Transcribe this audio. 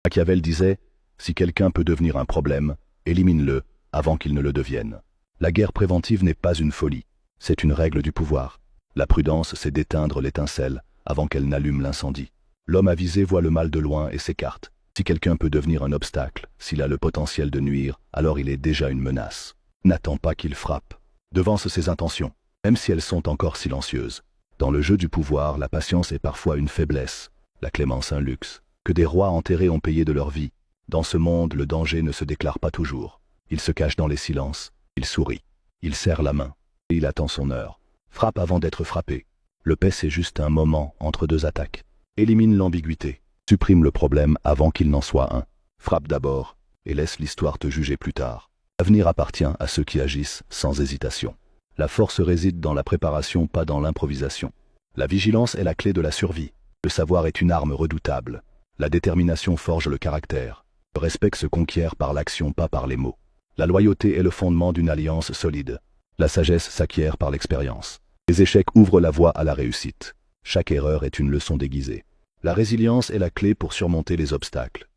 Machiavel disait « Si quelqu'un peut devenir un problème, élimine-le avant qu'il ne le devienne ». La guerre préventive n'est pas une folie, c'est une règle du pouvoir. La prudence, c'est d'éteindre l'étincelle avant qu'elle n'allume l'incendie. L'homme avisé voit le mal de loin et s'écarte. Si quelqu'un peut devenir un obstacle, s'il a le potentiel de nuire, alors il est déjà une menace. N'attends pas qu'il frappe. Devance ses intentions, même si elles sont encore silencieuses. Dans le jeu du pouvoir, la patience est parfois une faiblesse, la clémence un luxe, que des rois enterrés ont payé de leur vie. Dans ce monde, le danger ne se déclare pas toujours. Il se cache dans les silences, il sourit, il serre la main, et il attend son heure. Frappe avant d'être frappé. Le paix, c'est juste un moment entre deux attaques. Élimine l'ambiguïté, supprime le problème avant qu'il n'en soit un. Frappe d'abord, et laisse l'histoire te juger plus tard. L'avenir appartient à ceux qui agissent sans hésitation. La force réside dans la préparation, pas dans l'improvisation. La vigilance est la clé de la survie. Le savoir est une arme redoutable. La détermination forge le caractère. Le respect se conquiert par l'action, pas par les mots. La loyauté est le fondement d'une alliance solide. La sagesse s'acquiert par l'expérience. Les échecs ouvrent la voie à la réussite. Chaque erreur est une leçon déguisée. La résilience est la clé pour surmonter les obstacles.